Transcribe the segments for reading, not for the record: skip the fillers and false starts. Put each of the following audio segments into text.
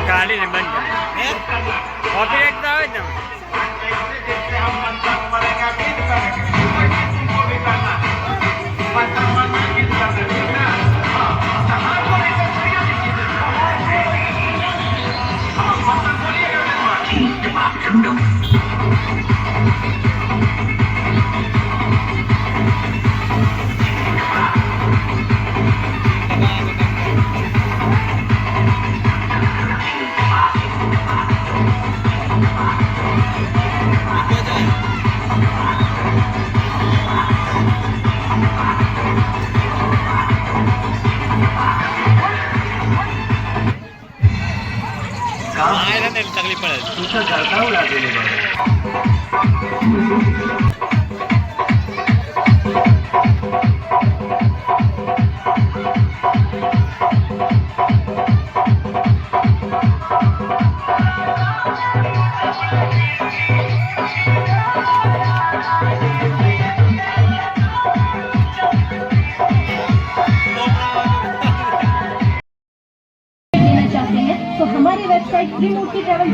ગાડીને બંધ કોપીરાઈટ તો આવે જ ને तकलीफ पड़े करता हूँ तो हमारी वेबसाइट त्रिमूर्ति ट्रैवल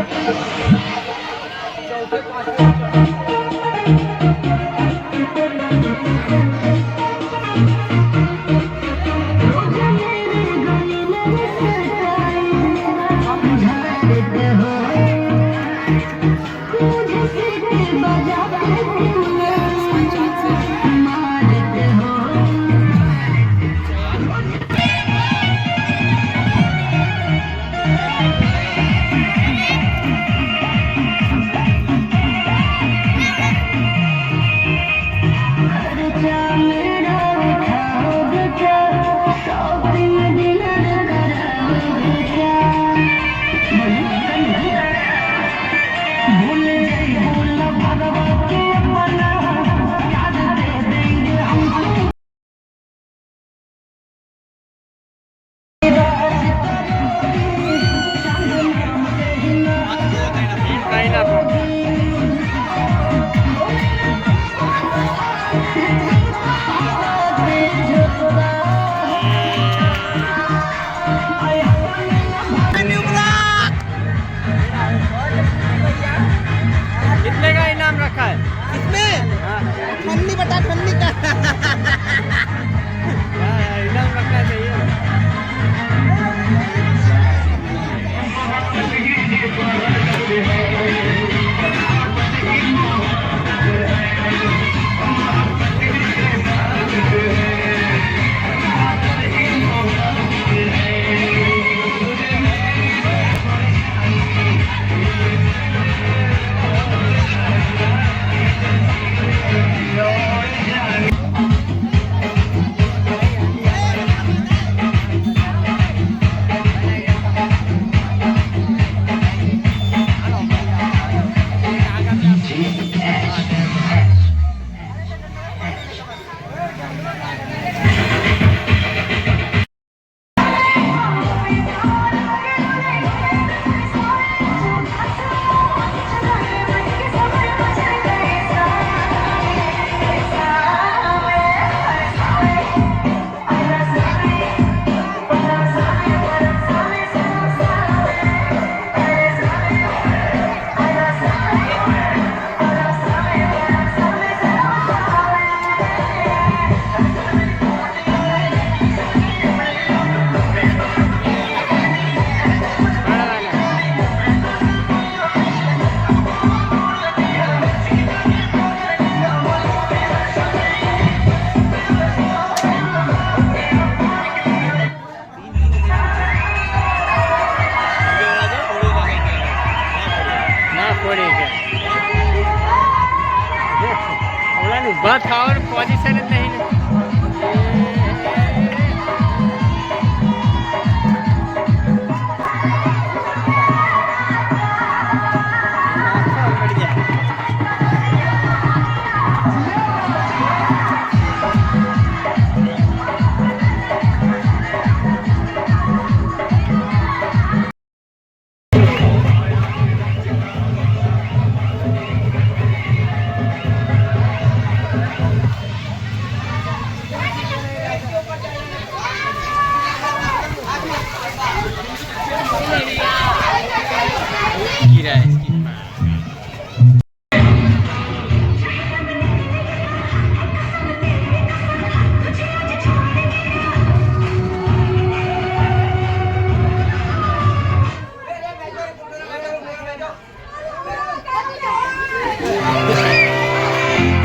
બસ ખાવાનું પોઝિશન જ નહીં ને.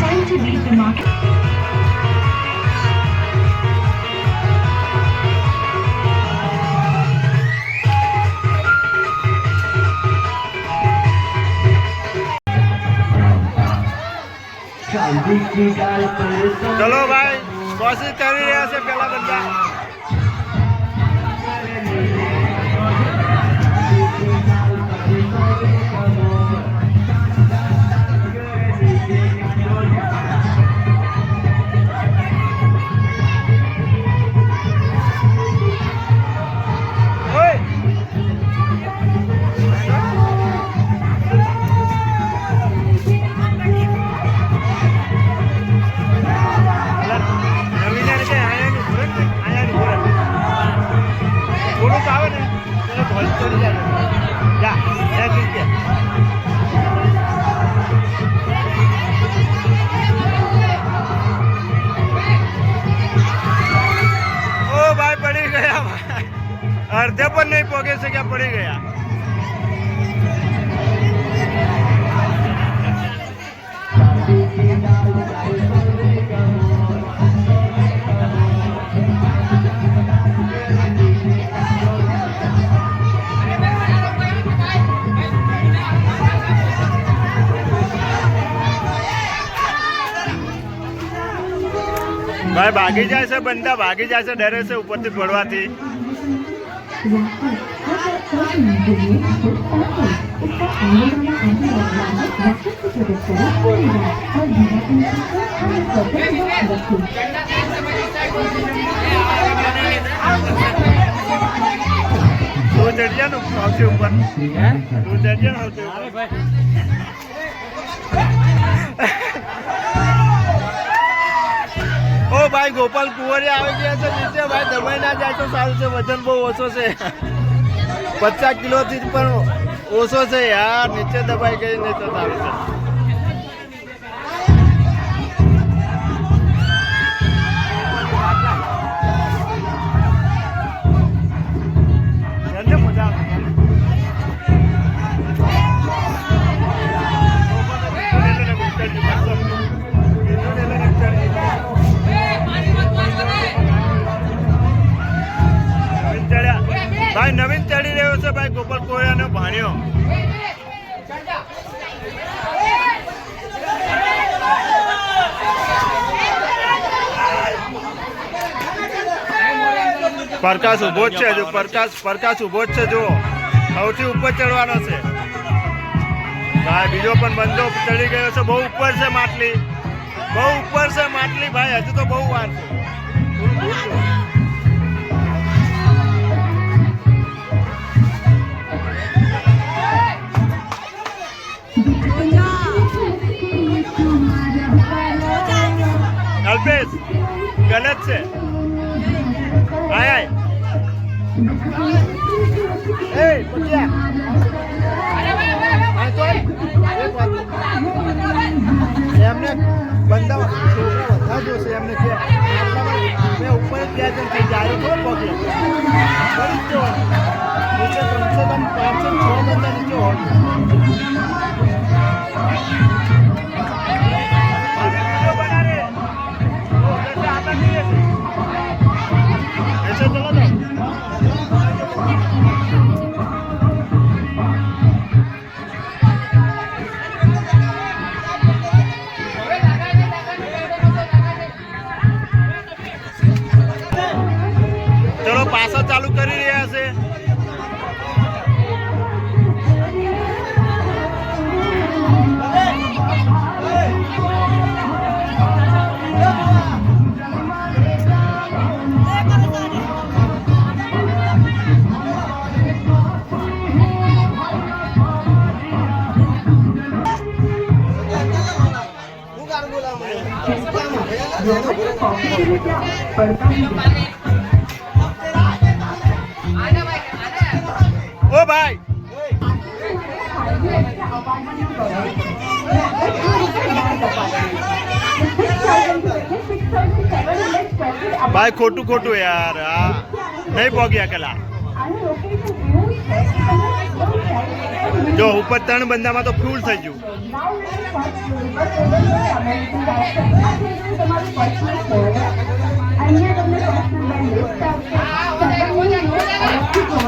Time to leave the market. ચલો ભાઈ કોશિશ કરી રહ્યા છે પેલા બધા. अर्धे पर नहीं पहुंचे से क्या पड़ी गया. भाई भागी जाए से बंदा भागी जाए से डरे से ऊपर થી પડવાથી. તું ચડિયા નું આવશે ઉપર. તું ચડિયા આવશે. ઓ ભાઈ ગોપાલ કુંવરિયા આવી ગયા છે નીચે. ભાઈ દબાઈ ના જાય તો સારું છે. વજન બહુ ઓછો છે. 50 કિલોથી પણ ઓછો છે યાર. નીચે દબાઈ ગઈ નહીં તો સારું છે. મજા ભાઈ નવીન ચડી રહ્યો છે ભાઈ ગોપાલ કુંવરિયાનો ભાણ્યો. પ્રકાશ ઉભો જ છે. જો પ્રકાશ ઉભો જ છે. જો સૌથી ઉપર ચડવાનો છે ભાઈ. બીજો પણ બંદો ચડી ગયો છે. બહુ ઉપર છે માટલી. બહુ ઉપર છે માટલી ભાઈ. હજુ તો બહુ વાર છે. અલ્પેશ ગલત છે. આય આય એ પટિયા એમને બંદા છોકરા બધા જોશે. એમને કે મેં ઉપર જ 2 જણ થઈ જાય તો પકડે કરી જ નીચે કમસે કમ 5 6 બંદા નીચે હોય. पड़ता ही ओ भाई भाई खोटू खोटू यार हाँ नहीं पહોंचा कला जो ऊपर 3 બંદામાં તો ફૂલ થઈ ગયું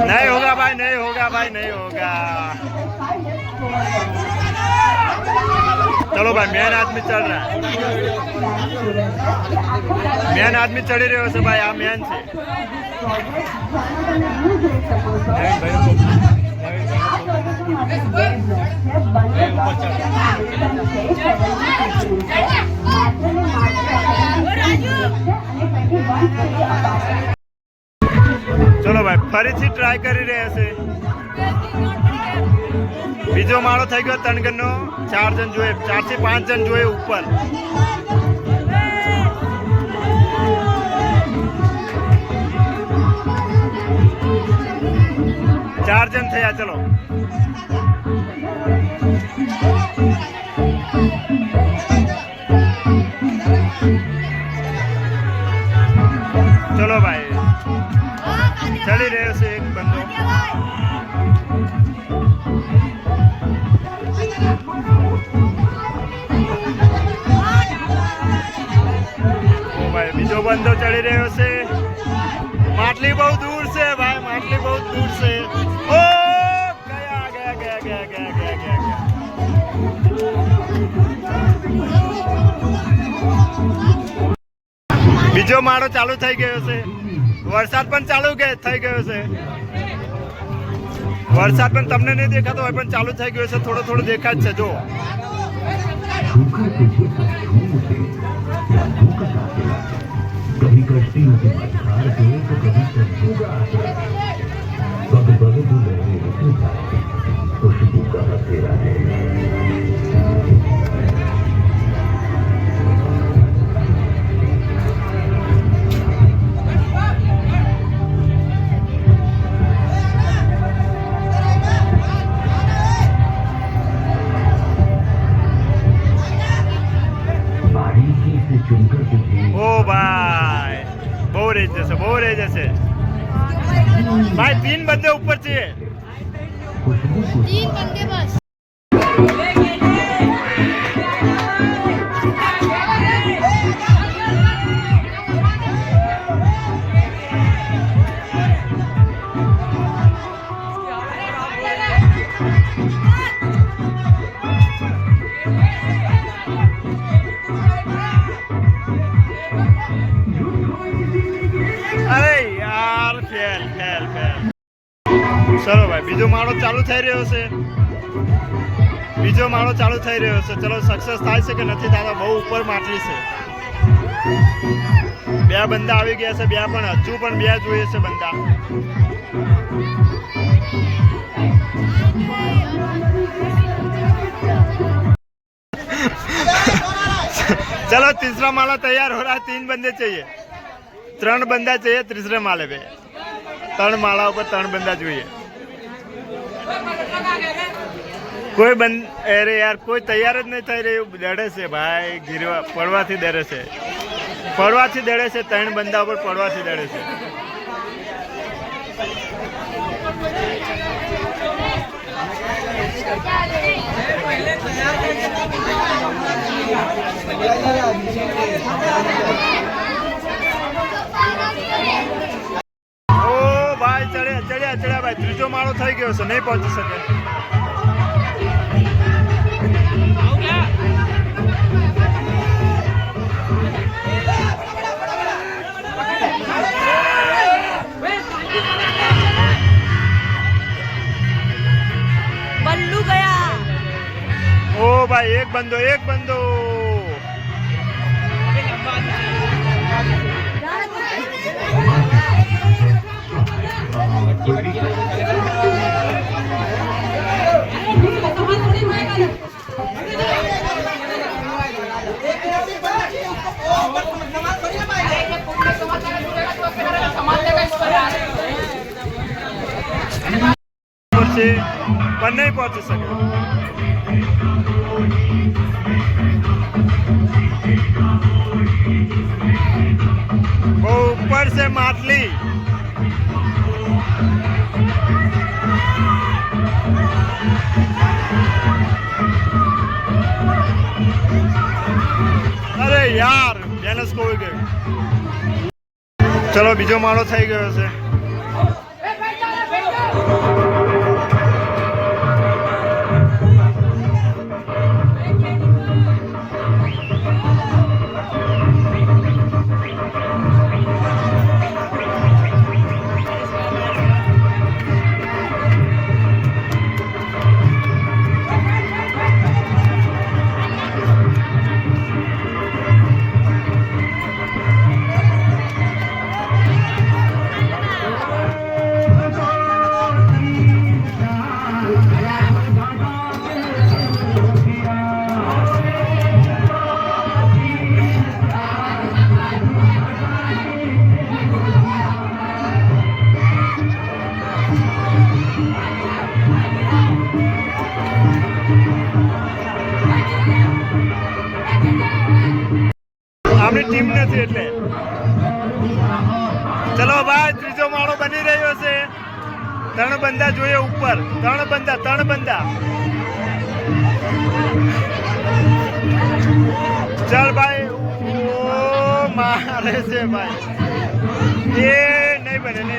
नहीं होगा भाई नहीं होगा भाई नहीं होगा चलो भाई मेन आदमी चल रहा है मेन आदमी चढ़ी रहे से भाई आ मेन से चलो भाई फरीથી ટ્રાય કરી રહ્યા છે બીજો માળો થઈ ગયો 3 ગણનો 4 જણ જોઈએ 4 થી 5 જણ જોઈએ ઉપર चार जन थे चलो चलो भाई चली रहे से एक बंदो ओ भाई बीजो बंदो चढ़ी रहे से માટલી બહુ દૂર છે ભાઈ માટલી બહુ દૂર છે ઓ ગયા ગયા ગયા ગયા ગયા ગયા ગયા ગયા બીજો માળો ચાલુ થઈ ગયો છે વરસાદ પણ ચાલુ થઈ ગયો છે વરસાદ પણ તમને નહીં દેખાતો હોય પણ ચાલુ થઈ ગયો છે થોડો થોડો દેખાય છે જો कभी कश्ती में पत्थर के तो कभी सब्जू का बग बग तू रहे खुशबू का तेरा है बारीकी से चुनकर तुझे ओ भाई बहु रह जैसे भाई 3 बंदे ऊपर चाहिए 3 बंदे बस चलो भाई बीजो माळो चालू થઈ રહ્યો છે બીજો માળો ચાલુ થઈ રહ્યો છે ચલો સક્સેસ થાય છે કે નથી થતો બહુ ઉપર માટલી છે 2 બંદા આવી ગયા છે 2 પણ હજુ પણ 2 જોઈએ છે બંદા चलो तीसरा माला तैयार हो रहा है 3 बंदे चाहिए 3 बंदा चाहिए तीसरे माले पे 3 माला ऊपर 3 बंदा चाहिए कोई अरे यार कोई तैयार ज नहीं થઈ રહ્યું ડરે છે ભાઈ ગીરવા પડવાથી ડરે છે 3 બંદા ઉપર પડવાથી ડરે છે ओ भाई चढ़्या भाई ત્રીજો માળો થઈ ગયો છે નહીં પહોંચી શકે बल्लू गया ओ भाई एक बंदो પહોંચી શકે. બહુ ઉપર છે માટલી. અરે યાર બેલેન્સ ખોઈ ગયું. ચલો બીજો માળો થઈ ગયો છે. આપણી ટીમ નથી એટલે. ચલો ભાઈ ત્રીજો માળો બની રહ્યો છે. 3 બંદા જોઈએ ઉપર. 3 બંદા. ચાલ ભાઈ. ઓ મારે છે ભાઈ. એ નહીં બને.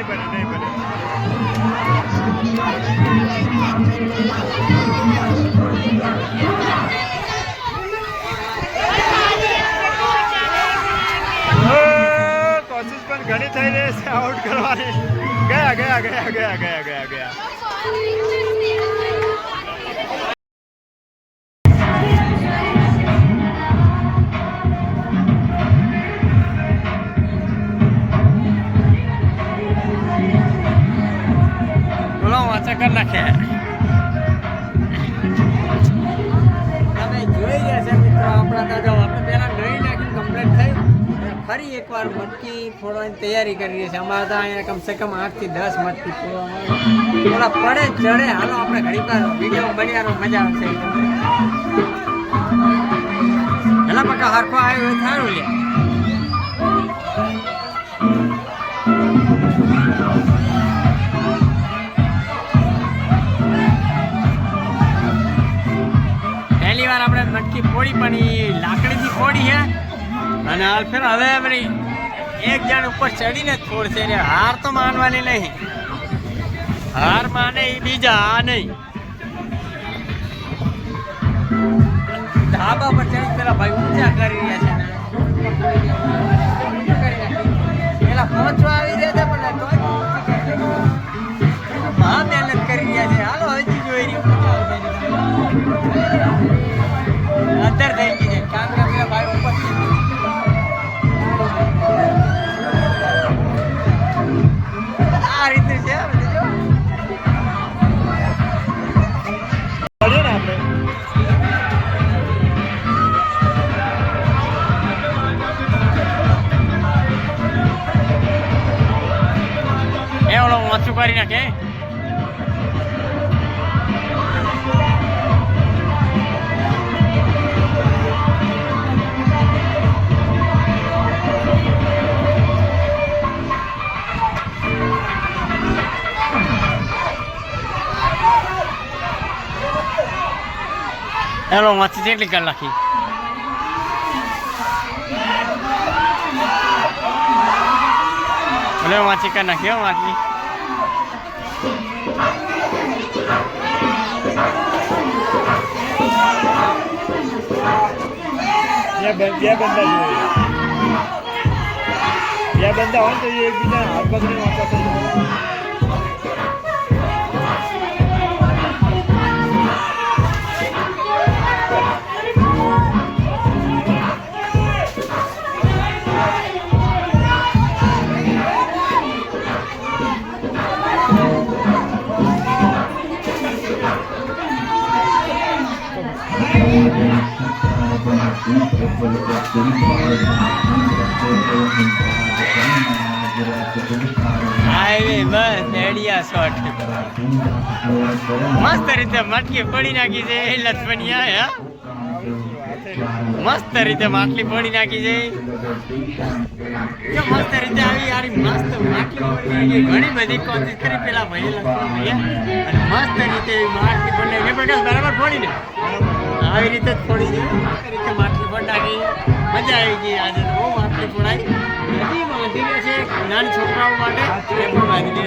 કોશિશ પણ ઘણી થઈ રહી છે આઉટ કરવાની. ગયા. બોલો વાંચા કરી નાખ્યા. તમે જોઈ ગયા છે મિત્રો આપણા દાદા આપણે પહેલા નહીં નાખીને કમ્પ્લીટ થઈ. ફરી એકવાર મટકી ફોડવાની તૈયારી કરી છે. અમારે તો અહીંયા કમસે કમ 8 થી 10 મટકી ફોડવામાં થોડા પડે ચડે. હાલો આપણે ઘડી વાર વિડીયો બન્યાનો મજા આવશે. પેલા પક્કા હરખો આવ્યો હોય સારું લે. પહેલી વાર આપણે મટકી ફોડી પણ એ લાકડીથી ફોડી છે. અને હાલ ફેર હવે બધી એક જણ ઉપર ચડીને જ ફોડશે. એટલે હાર તો માનવાની નહીં. હાર માને એ બીજા, આ નહીં. ધાબા પર ચડી પેલા ભાઈ ઊંચા કરી રહ્યા છે ને. પેલા પહોંચવા આવી રહ્યા છે પણ મહા મહેનત કરી રહ્યા છે. હાલો હજી જોઈ રહ્યું અંદર થઈ ગઈ છે. કારણ કે પેલા ભાઈ ઉપર આ રીતે છે. વાંચું કરી નાખે. એનો વાંચી જેટલી કરી નાખી. ભલે વાંચી કરી નાખી. વાંચી બે બંદા હોય તો એકબીજા હાથ પકડીને વાંચા થઈ જાય. હાઈવે બસ એડિયા શોટ મસ્ત રીતે માટલી પડી નાખી છે લથપનિયા હે મસ્ત રીતે માટલી પડી નાખી છે મસ્ત રીતે આવી યાર મસ્ત માટલી પડી નાખી ઘણી બધી કોશિશ કરી પેલા ભાઈ લથપનિયા અને મસ્ત રીતે માટલી પડી નાખી પ્રકાશ બરાબર ફોડી ને આવી રીતે જ ફોડી છે મસ્ત રીતે માટલી પડી નાખી મજા આવી ગઈ આજે બહુ માટલી ફોડાઈ હજી બાંધી દે છે નાના છોકરાઓ માટે એ પણ બાંધી દે છે